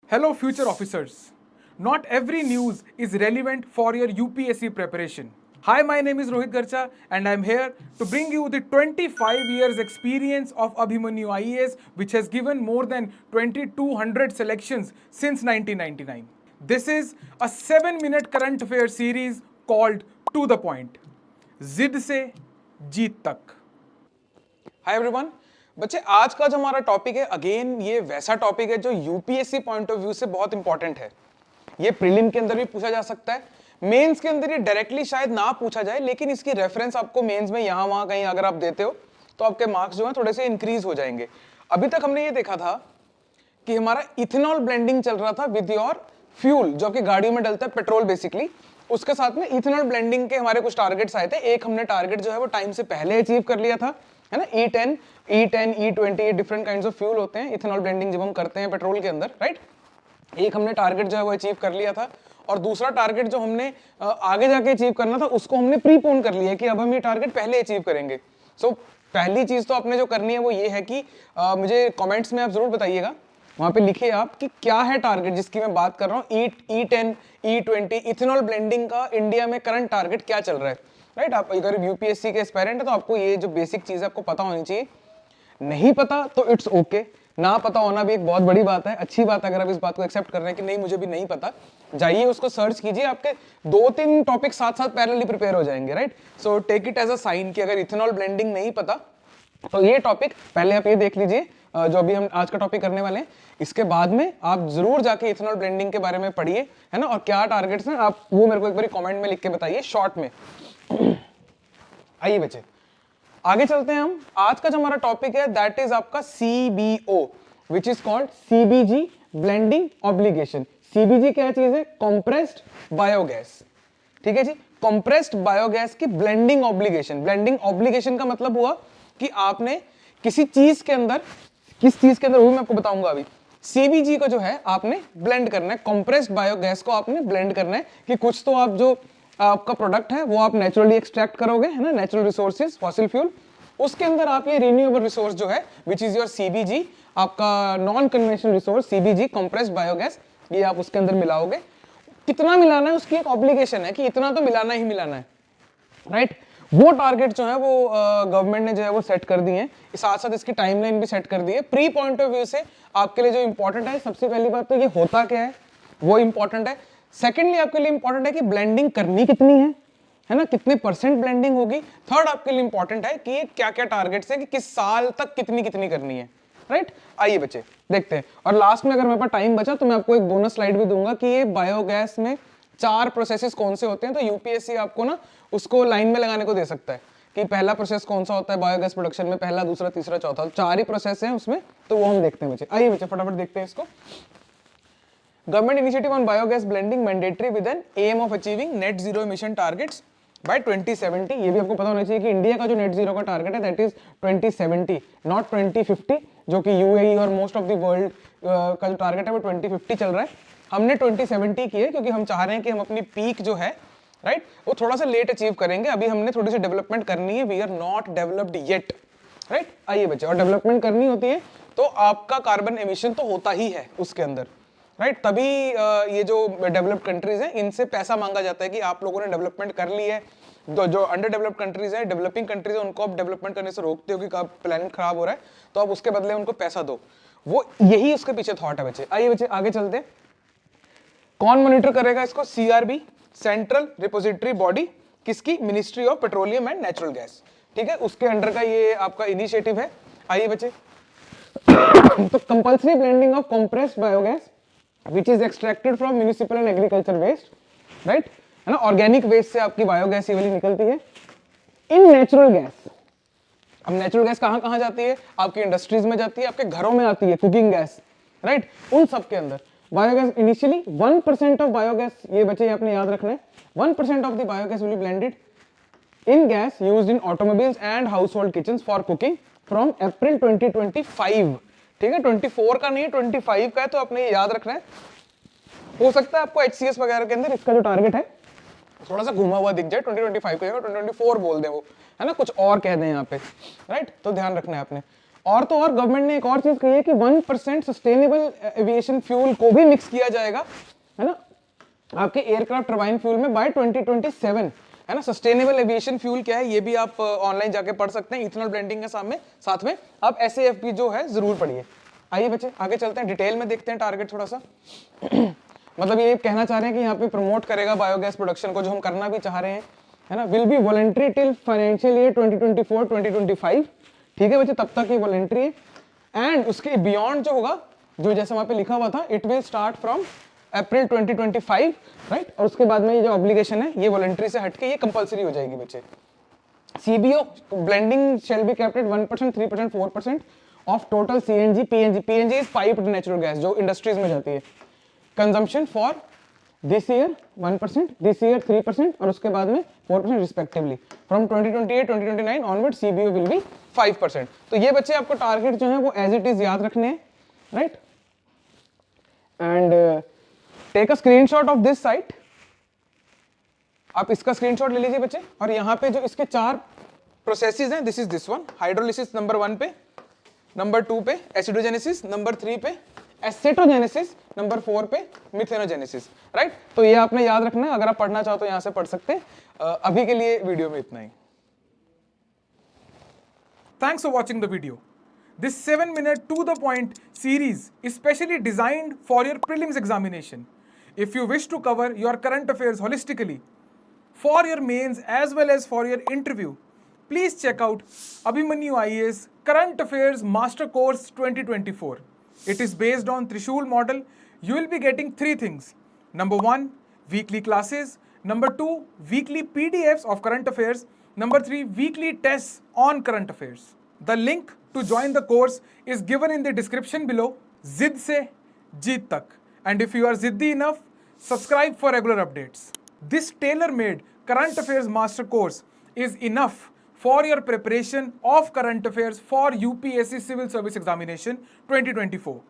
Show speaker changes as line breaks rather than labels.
Hello, future officers. Not every news is relevant for your UPSC preparation. Hi, my name is Rohit Garcha, and I'm here to bring you the 25 years experience of Abhimanyu IAS, which has given more than 2200 selections since 1999. This is a 7-minute current affair series called To the Point. जिद से जीत तक.
Hi everyone बच्चे, आज का जो हमारा topic है again ये वैसा टॉपिक है जो यूपीएससी पॉइंट ऑफ व्यू से बहुत इंपॉर्टेंट है। ये प्रीलिम के अंदर भी पूछा जा सकता है, मेंस के अंदर ये डायरेक्टली शायद ना पूछा जाए, लेकिन इसकी रेफरेंस आपको मेंस में यहाँ वहाँ कहीं अगर आप देते हो तो आपके मार्क्स जो है थोड़े से इंक्रीज हो जाएंगे। अभी तक हमने ये देखा था कि हमारा इथेनॉल ब्लेंडिंग चल रहा था विद योर फ्यूल, जो कि गाड़ियों में डलता है पेट्रोल बेसिकली। उसके साथ में इथेनॉल ब्लेंडिंग के हमारे कुछ टारगेट्स आए थे। एक हमने टारगेट जो है वो टाइम से पहले अचीव कर लिया था, है ना। E10, E20 ये डिफरेंट काइंड्स ऑफ फ्यूल होते हैं इथेनॉल ब्लेंडिंग जब हम करते हैं पेट्रोल के अंदर, राइट। एक हमने टारगेट जो है वो अचीव कर लिया था, और दूसरा टारगेट जो हमने आगे जाके अचीव करना था उसको हमने प्रीपोन कर लिया कि अब हम ये टारगेट पहले अचीव करेंगे। सो पहली चीज तो आपने जो करनी है वो ये है कि मुझे कमेंट्स में आप जरूर बताइएगा, वहां पे लिखिए आप कि क्या है टारगेट जिसकी मैं बात कर रहा हूँ। E10, E20 इथेनॉल ब्लेंडिंग का इंडिया में करंट टारगेट क्या चल रहा है, राइट। आप अगर यूपीएससी के एस्पायरेंट है तो आपको ये जो बेसिक चीज है आपको पता होनी चाहिए। नहीं पता तो इट्स ओके, ना पता होना भी एक बहुत बड़ी बात है, अच्छी बात है। अगर आप इस बात को एक्सेप्ट कर रहे हैं कि नहीं मुझे भी नहीं पता, जाइए उसको सर्च कीजिए, आपके 2-3 टॉपिक साथ साथ पैरेलली प्रिपेयर हो जाएंगे, right. So take it as a sign कि अगर इथेनॉल ब्लेंडिंग नहीं पता तो ये टॉपिक पहले आप ये देख लीजिए जो अभी हम आज का टॉपिक करने वाले हैं। इसके बाद में आप जरूर जाके इथेनॉल ब्लेंडिंग के बारे में पढ़िए, है ना, और क्या टारगेट्स हैं आप वो मेरे को एक बार कमेंट में लिख के बताइए शॉर्ट में। आइए बच्चे आगे चलते हैं हम। आज का जो हमारा टॉपिक है दैट इज आपका CBO which is called CBG blending obligation. CBG क्या चीज है? कंप्रेस्ड बायोगैस, ठीक है जी। कंप्रेस्ड बायोगैस की ब्लेंडिंग ऑब्लिगेशन। ब्लेंडिंग ऑब्लिगेशन का मतलब हुआ कि आपने किसी चीज के अंदर, किस चीज के अंदर वो मैं आपको बताऊंगा अभी। CBG को जो है आपने ब्लेंड करना है, कंप्रेस्ड बायोगैस को आपने ब्लेंड करना है कि कुछ तो आप जो आपका प्रोडक्ट है वो आप नेचुरली एक्सट्रैक्ट करोगे, है ना, नेचुरल रिसोर्सेज फॉसिल फ्यूल। उसके अंदर आप ये रिन्यूएबल रिसोर्स जो है विच इज योर CBG, आपका non conventional resource CBG compressed biogas, ये आप उसके अंदर मिलाओगे। कितना मिलाना है उसकी एक ऑब्लिगेशन है कि इतना तो मिलाना ही मिलाना है, राइट। वो टारगेट जो है वो गवर्नमेंट ने जो है वो सेट कर दिए हैं, साथ साथ इसकी टाइमलाइन भी सेट कर दी है। प्री पॉइंट ऑफ व्यू से आपके लिए जो इंपॉर्टेंट है, सबसे पहली बात तो ये होता क्या है वो इंपॉर्टेंट है। सेकेंडली आपके लिए इंपॉर्टेंट है कि ब्लेंडिंग करनी कितनी है ना, कितने परसेंट ब्लेंडिंग होगी। थर्ड आपके लिए इंपॉर्टेंट है कि क्या क्या टारगेट्स है कि किस साल तक कितनी कितनी करनी है, राइट। आइए बच्चे देखते हैं, और लास्ट में अगर मेरे पास टाइम बचा तो मैं आपको एक बोनस स्लाइड भी दूंगा कि ये बायोगैस में 4 प्रोसेसेस कौन से होते हैं। तो यूपीएससी आपको ना उसको लाइन में लगाने को दे सकता है कि पहला प्रोसेस कौन सा होता है बायोगैस प्रोडक्शन में, पहला, दूसरा, तीसरा, चौथा, 4 ही प्रोसेस हैं उसमें, तो वो हम देखते हैं बच्चे। आइए बच्चे फटाफट देखते हैं इसको। Government initiative on biogas blending mandatory with an aim of achieving net zero emission targets by 2070। ये भी आपको पता होना चाहिए कि इंडिया का जो नेट जीरो का टारगेट है दैट इज 2070, नॉट 2050, जो कि यूएई और मोस्ट ऑफ द वर्ल्ड का जो टारगेट है वो 2050 चल रहा है। हमने 2070 की है क्योंकि हम चाह रहे हैं कि हम अपनी पीक जो है, राइट, वो थोड़ा सा लेट अचीव करेंगे। अभी हमने थोड़ी सी डेवलपमेंट करनी है, we are not developed yet, right. आइए बच्चे, और डेवलपमेंट करनी होती है तो आपका कार्बन एमिशन तो होता ही है उसके अंदर, राइट। तभी ये जो डेवलप्ड कंट्रीज हैं इनसे पैसा मांगा जाता है कि आप लोगों ने डेवलपमेंट कर ली है। जो अंडर डेवलप्ड कंट्रीज है, डेवलपिंग कंट्रीज है, उनको आप डेवलपमेंट करने से रोकते हो कि प्लेनेट खराब हो रहा है, तो आप उसके बदले उनको पैसा दो। वो यही उसके पीछे थॉट है बच्चे। आइए बच्चे आगे चलते हैं। कौन मॉनिटर करेगा इसको? CRB, सेंट्रल रिपोजिटरी बॉडी, किसकी? Ministry of petroleum and natural gas, ठीक है, उसके अंडर का ये आपका इनिशिएटिव है। आइए बच्चे तो compulsory blending of compressed biogas which is extracted from municipal and agriculture waste, right, है ना, ऑर्गेनिक वेस्ट से आपकी बायोगैस ये वाली निकलती है इन नेचुरल गैस। अब नेचुरल गैस कहां कहां जाती है? आपकी इंडस्ट्रीज में जाती है, आपके घरों में आती है, कुकिंग गैस, राइट। उन सब के अंदर बायोगैस इनिशियली 1% ऑफ बायोगैस, ये बच्चे आपने याद रखना है, 1% of the biogas will be blended in gas used in automobiles and house hold kitchens for cooking from April 2025, ठीक है। 24 का नहीं है, 25 का है, तो आपने ये याद रखना है। हो सकता है आपको HCS वगैरह के अंदर इसका जो टारगेट है थोड़ा सा घुमा हुआ दिख जाए, 2025 को जगह 2024 बोल दे वो, है ना, कुछ और कह दें यहाँ पे, राइट। तो ध्यान रखना है आपने। और तो और गवर्नमेंट ने एक और चीज कही है कि 1% सस्टेनेबल एविएशन फ्यूल को भी मिक्स किया जाएगा, है ना, आपके एयरक्राफ्ट टरबाइन फ्यूल में बाय 2027, है ना। सस्टेनेबल एविएशन फ्यूल क्या है ये भी आप ऑनलाइन जाके पढ़ सकते हैं। इथेनॉल ब्लेंडिंग के साथ में आप SAF जो है जरूर पढ़िए। आइए बच्चे आगे चलते हैं, डिटेल में देखते हैं टारगेट थोड़ा सा। मतलब ये कहना चाह रहे हैं कि यहाँ पे प्रमोट करेगा बायोगैस प्रोडक्शन को, जो हम करना भी चाह रहे हैं, है ना। Will be voluntary till financial year 2024-2025, ठीक है बच्चे, तब तक ये वॉलंटरी है। एंड उसके बियॉन्ड जो होगा, जो जैसे वहां पे लिखा हुआ था, it will start from April 2025, right. और उसके बाद में ये जो ऑब्लिगेशन है ये वॉलंटरी से हटके ये कंपलसरी हो जाएगी बच्चे। CBO blending shall be kept at 1%, 3%, 4% of total CNG, PNG. PNG is piped natural gas जो इंडस्ट्रीज में जाती है। Consumption for this year 1%, this year 3% और उसके बाद में 4% respectively. From 2028-2029 onward CBO will be 5%। तो ये बच्चे आपको टारगेट जो है वो एज इट इज याद रखने हैं, right. And take a screenshot of this site, आप इसका स्क्रीनशॉट ले लीजिए बच्चे। और यहाँ पे जो इसके 4 प्रोसेसेस हैं, this is this one, hydrolysis number 1 पे, नंबर 2 पे एसिडोजेनेसिस, नंबर 3 पे एसेटोजेनेसिस, नंबर 4 पे मिथेनोजेनेसिस, राइट। तो ये आपने याद रखना है, अगर आप पढ़ना चाहो तो यहाँ से पढ़ सकते हैं। अभी के लिए वीडियो में इतना ही।
Thanks for watching the video. This 7-minute to the point series is specially designed for your prelims examination. If you wish to cover your current affairs holistically for your mains as well as for your interview, please check out Abhimanyu IAS Current Affairs Master Course 2024. It is based on Trishul model. You will be getting 3 things. Number 1, weekly classes. Number 2, weekly PDFs of current affairs. Number 3, weekly tests on current affairs. The link to join the course is given in the description below. Zid se jeet tak. And if you are ziddi enough, subscribe for regular updates. This tailor-made current affairs master course is enough for your preparation of current affairs for UPSC Civil Service Examination 2024.